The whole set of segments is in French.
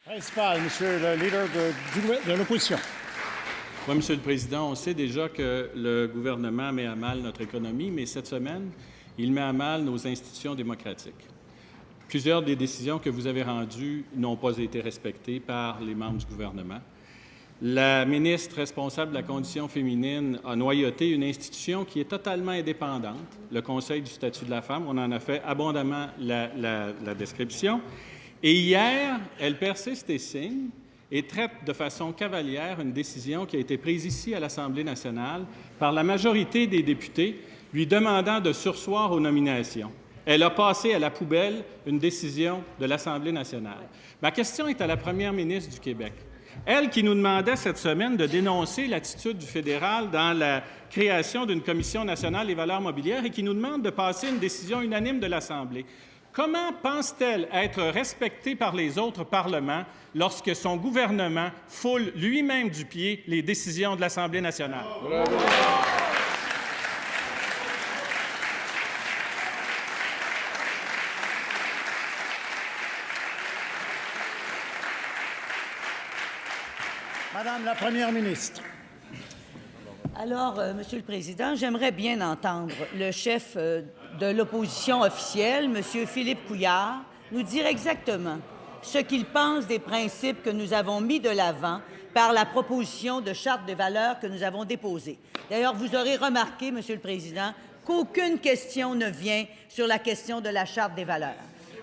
Principal, Monsieur le leader de l'opposition. Oui, Monsieur le Président, on sait déjà que le gouvernement met à mal notre économie, mais cette semaine, il met à mal nos institutions démocratiques. Plusieurs des décisions que vous avez rendues n'ont pas été respectées par les membres du gouvernement. La ministre responsable de la condition féminine a noyauté une institution qui est totalement indépendante, le Conseil du statut de la femme. On en a fait abondamment la description. Et hier, elle persiste et signe et traite de façon cavalière une décision qui a été prise ici à l'Assemblée nationale par la majorité des députés, lui demandant de surseoir aux nominations. Elle a passé à la poubelle une décision de l'Assemblée nationale. Ma question est à la première ministre du Québec. Elle qui nous demandait cette semaine de dénoncer l'attitude du fédéral dans la création d'une Commission nationale des valeurs mobilières et qui nous demande de passer une décision unanime de l'Assemblée. Comment pense-t-elle être respectée par les autres parlements lorsque son gouvernement foule lui-même du pied les décisions de l'Assemblée nationale? Bravo. Madame la Première ministre. Alors, Monsieur le Président, j'aimerais bien entendre le chef de l'opposition officielle, M. Philippe Couillard, nous dire exactement ce qu'il pense des principes que nous avons mis de l'avant par la proposition de charte des valeurs que nous avons déposée. D'ailleurs, vous aurez remarqué, Monsieur le Président, qu'aucune question ne vient sur la question de la charte des valeurs.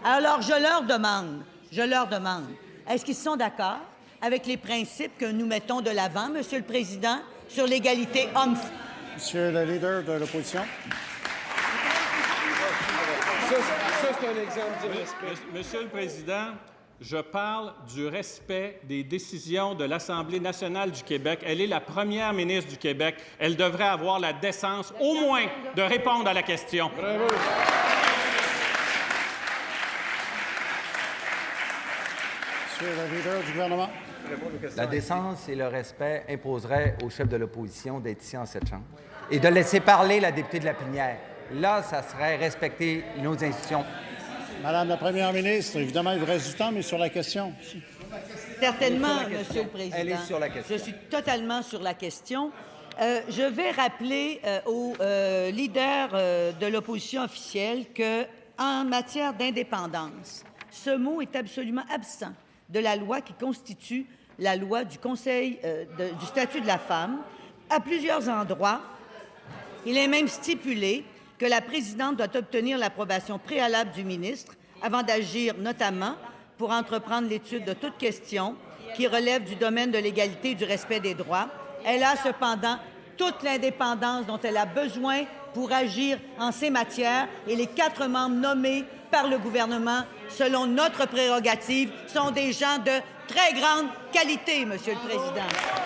Alors, je leur demande, est-ce qu'ils sont d'accord avec les principes que nous mettons de l'avant, Monsieur le Président, sur l'égalité homme-femme? Monsieur le leader de l'opposition. Ça, c'est un exemple du respect. Monsieur le Président, je parle du respect des décisions de l'Assemblée nationale du Québec. Elle est la première ministre du Québec. Elle devrait avoir la décence, au moins, de répondre à la question. Bravo. Monsieur le leader du gouvernement. La décence et le respect imposeraient au chef de l'opposition d'être ici en cette Chambre et de laisser parler la députée de Lapinière. Là, ça serait respecter nos institutions. Madame la Première ministre, évidemment, il vous reste du temps, mais sur la question. Certainement, Monsieur le Président. Elle est sur la question. Je suis totalement sur la question. Je vais rappeler au leader de l'opposition officielle qu'en matière d'indépendance, ce mot est absolument absent de la loi qui constitue la loi du Conseil du statut de la femme. À plusieurs endroits, il est même stipulé que la présidente doit obtenir l'approbation préalable du ministre avant d'agir, notamment pour entreprendre l'étude de toute question qui relève du domaine de l'égalité et du respect des droits. Elle a cependant toute l'indépendance dont elle a besoin pour agir en ces matières et les 4 membres nommés par le gouvernement, selon notre prérogative, sont des gens de très grande qualité, Monsieur le Président.